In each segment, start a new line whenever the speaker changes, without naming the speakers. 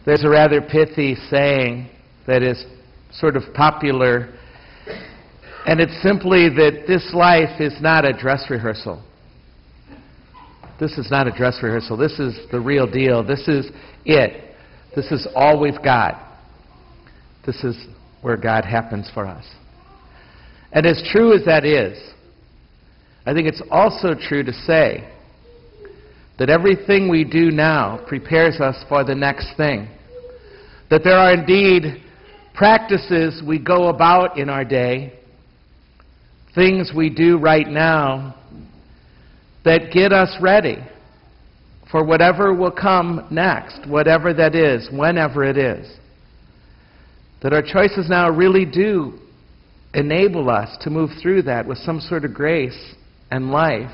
There's a rather pithy saying that is sort of popular, and it's simply that this life is not a dress rehearsal. This is not a dress rehearsal. This is the real deal. This is it. This is all we've got. This is where God happens for us. And as true as that is, I think it's also true to say that everything we do now prepares us for the next thing. That there are indeed practices we go about in our day, things we do right now that get us ready for whatever will come next, whatever that is, whenever it is. That our choices now really do enable us to move through that with some sort of grace and life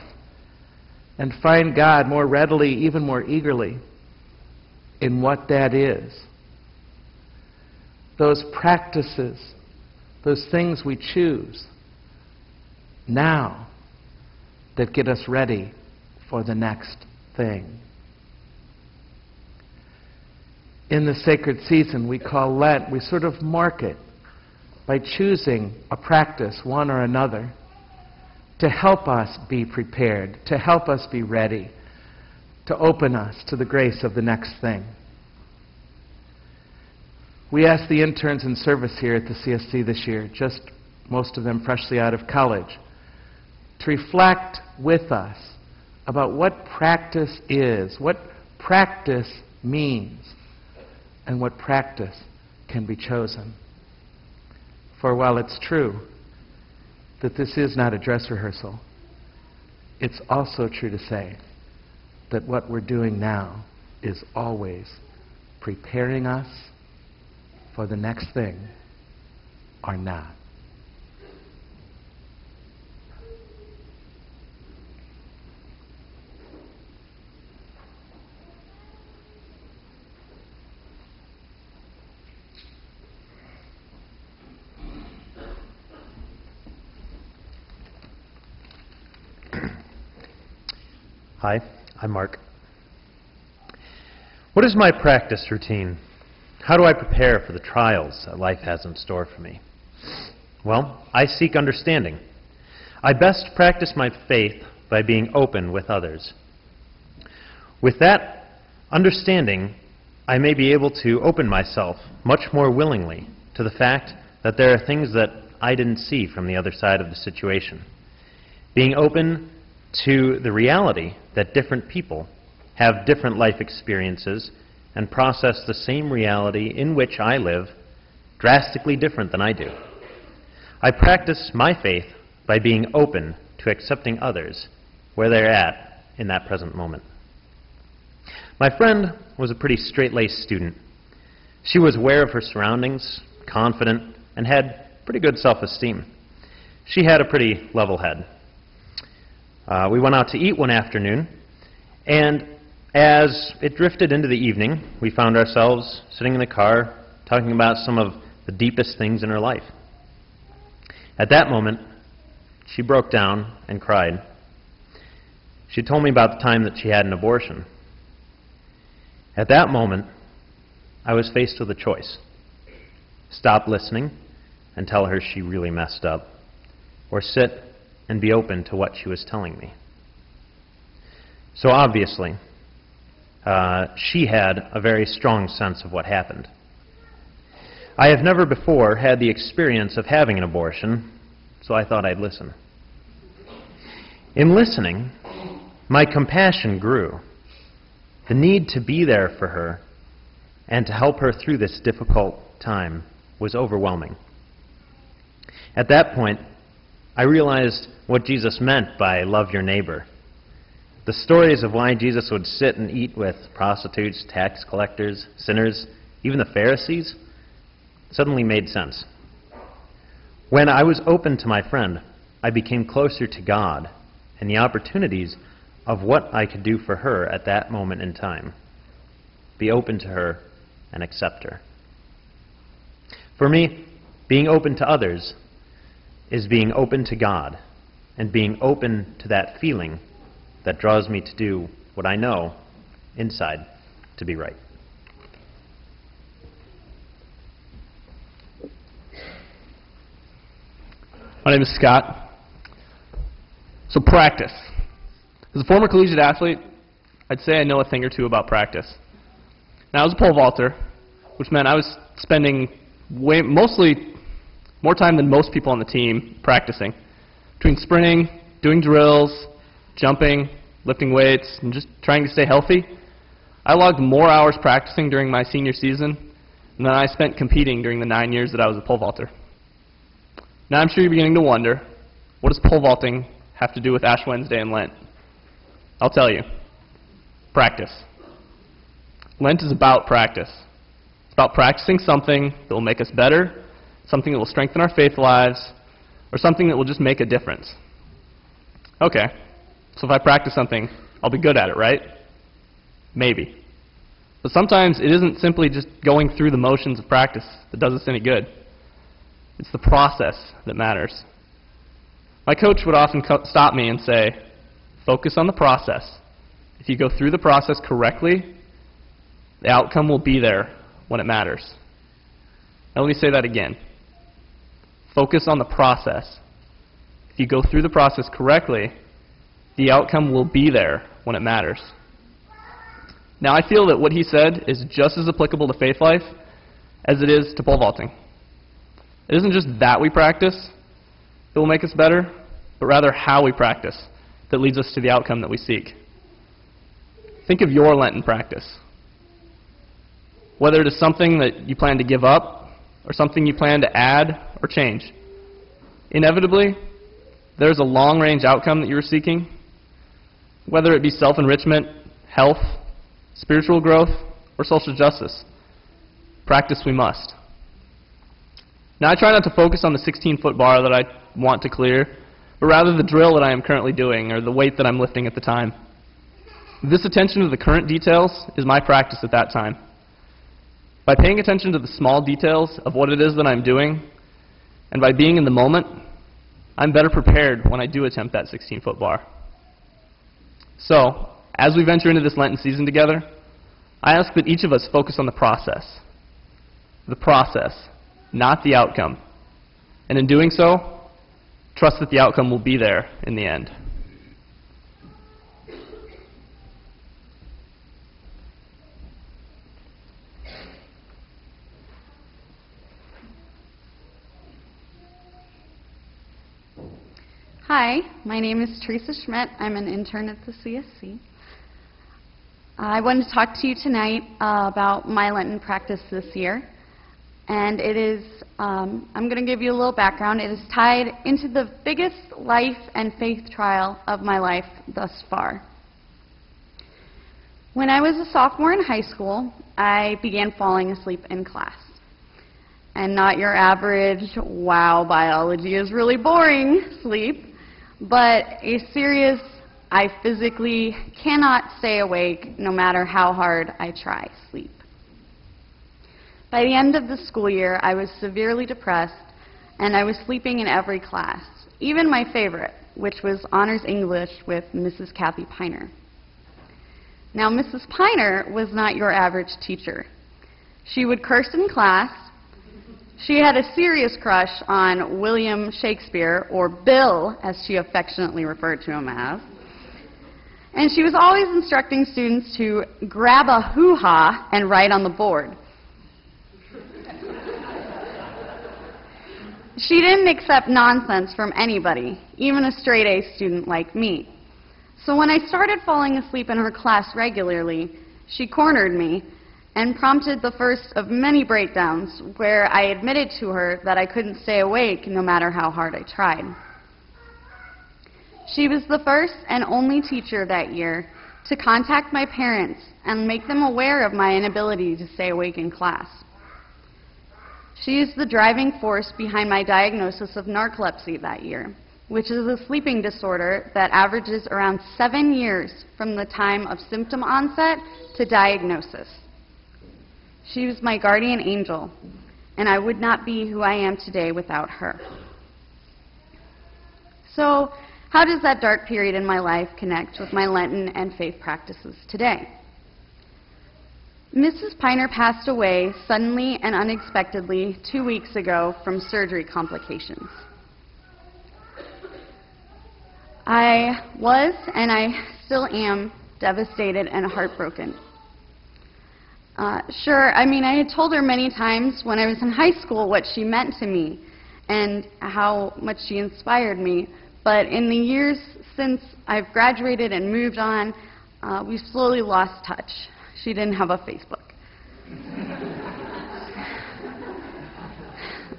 and find God more readily, even more eagerly, in what that is. Those practices, those things we choose now that get us ready for the next thing. In the sacred season we call Lent, we sort of mark it by choosing a practice, one or another, to help us be prepared, to help us be ready, to open us to the grace of the next thing. We asked the interns in service here at the CSC this year, just most of them freshly out of college, to reflect with us about what practice is, what practice means, and what practice can be chosen. For while it's true that this is not a dress rehearsal, it's also true to say that what we're doing now is always preparing us for the next thing or not.
Hi, I'm Mark. What is my practice routine? How do I prepare for the trials that life has in store for me? Well, I seek understanding. I best practice my faith by being open with others. With that understanding, I may be able to open myself much more willingly to the fact that there are things that I didn't see from the other side of the situation. Being open to the reality that different people have different life experiences and process the same reality in which I live drastically different than I do. I practice my faith by being open to accepting others where they're at in that present moment. My friend was a pretty straight-laced student. She was aware of her surroundings, confident, and had pretty good self-esteem. She had a pretty level head. We went out to eat one afternoon, and as it drifted into the evening, we found ourselves sitting in the car talking about some of the deepest things in her life. At that moment, she broke down and cried. She told me about the time that she had an abortion. At that moment, I was faced with a choice. Stop listening and tell her she really messed up, or sit and be open to what she was telling me. So obviously, she had a very strong sense of what happened. I have never before had the experience of having an abortion, so I thought I'd listen. In listening, my compassion grew. The need to be there for her and to help her through this difficult time was overwhelming. At that point, I realized what Jesus meant by love your neighbor. The stories of why Jesus would sit and eat with prostitutes, tax collectors, sinners, even the Pharisees, suddenly made sense. When I was open to my friend, I became closer to God and the opportunities of what I could do for her at that moment in time. Be open to her and accept her. For me, being open to others is being open to God and being open to that feeling that draws me to do what I know inside to be right.
My name is Scott. So practice. As a former collegiate athlete, I'd say I know a thing or two about practice. Now, I was a pole vaulter, which meant I was spending mostly more time than most people on the team practicing. Between sprinting, doing drills, jumping, lifting weights, and just trying to stay healthy, I logged more hours practicing during my senior season than I spent competing during the 9 years that I was a pole vaulter. Now I'm sure you're beginning to wonder, what does pole vaulting have to do with Ash Wednesday and Lent? I'll tell you. Practice. Lent is about practice. It's about practicing something that will make us better, something that will strengthen our faith lives, or something that will just make a difference. Okay, so if I practice something, I'll be good at it, right? Maybe. But sometimes it isn't simply just going through the motions of practice that does us any good. It's the process that matters. My coach would often stop me and say, focus on the process. If you go through the process correctly, the outcome will be there when it matters. Now let me say that again. Focus on the process. If you go through the process correctly, the outcome will be there when it matters. Now I feel that what he said is just as applicable to faith life as it is to pole vaulting. It isn't just that we practice that will make us better, but rather how we practice that leads us to the outcome that we seek. Think of your Lenten practice. Whether it is something that you plan to give up or something you plan to add or change. Inevitably, there's a long-range outcome that you are seeking, whether it be self-enrichment, health, spiritual growth, or social justice. Practice we must. Now, I try not to focus on the 16-foot bar that I want to clear, but rather the drill that I am currently doing or the weight that I'm lifting at the time. This attention to the current details is my practice at that time. By paying attention to the small details of what it is that I'm doing, and by being in the moment, I'm better prepared when I do attempt that 16-foot bar. So, as we venture into this Lenten season together, I ask that each of us focus on the process. The process, not the outcome. And in doing so, trust that the outcome will be there in the end.
Hi, my name is Theresa Schmidt. I'm an intern at the CSC. I wanted to talk to you tonight about my Lenten practice this year. And it is, I'm going to give you a little background. It is tied into the biggest life and faith trial of my life thus far. When I was a sophomore in high school, I began falling asleep in class. And not your average, wow, biology is really boring sleep, but a serious, I physically cannot stay awake no matter how hard I try sleep. By the end of the school year, I was severely depressed, and I was sleeping in every class, even my favorite, which was Honors English with Mrs. Kathy Piner. Now, Mrs. Piner was not your average teacher. She would curse in class. She had a serious crush on William Shakespeare, or Bill, as she affectionately referred to him as. And she was always instructing students to grab a hoo-ha and write on the board. She didn't accept nonsense from anybody, even a straight-A student like me. So when I started falling asleep in her class regularly, she cornered me and prompted the first of many breakdowns where I admitted to her that I couldn't stay awake no matter how hard I tried. She was the first and only teacher that year to contact my parents and make them aware of my inability to stay awake in class. She is the driving force behind my diagnosis of narcolepsy that year, which is a sleeping disorder that averages around 7 years from the time of symptom onset to diagnosis. She was my guardian angel, and I would not be who I am today without her. So, how does that dark period in my life connect with my Lenten and faith practices today? Mrs. Piner passed away suddenly and unexpectedly 2 weeks ago from surgery complications. I was, and I still am, devastated and heartbroken. Sure, I mean, I had told her many times when I was in high school what she meant to me and how much she inspired me, but in the years since I've graduated and moved on, we've slowly lost touch. She didn't have a Facebook.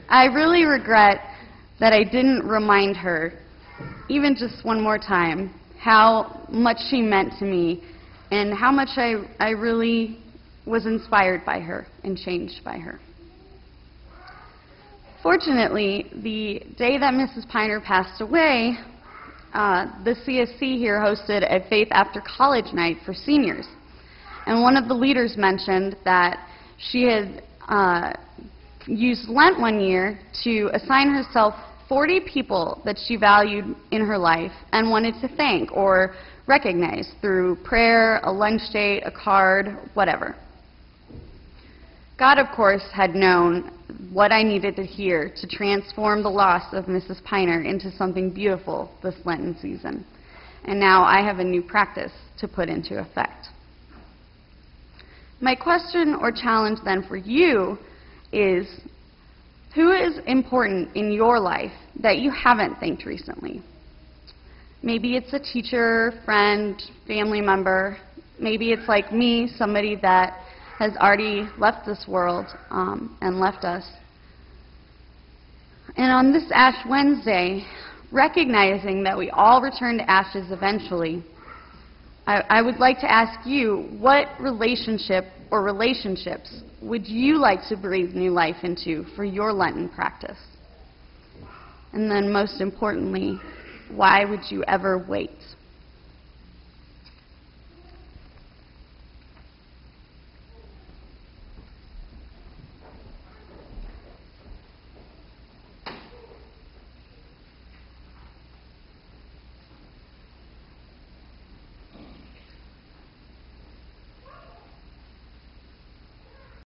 I really regret that I didn't remind her, even just one more time, how much she meant to me and how much I really was inspired by her and changed by her. Fortunately, the day that Mrs. Piner passed away, the CSC here hosted a Faith After College night for seniors. And one of the leaders mentioned that she had used Lent one year to assign herself 40 people that she valued in her life and wanted to thank or recognize through prayer, a lunch date, a card, whatever. God, of course, had known what I needed to hear to transform the loss of Mrs. Piner into something beautiful this Lenten season. And now I have a new practice to put into effect. My question or challenge then for you is, who is important in your life that you haven't thanked recently? Maybe it's a teacher, friend, family member. Maybe it's like me, somebody that has already left this world and left us. And on this Ash Wednesday, recognizing that we all return to ashes eventually, I would like to ask you, what relationship or relationships would you like to breathe new life into for your Lenten practice? And then most importantly, why would you ever wait?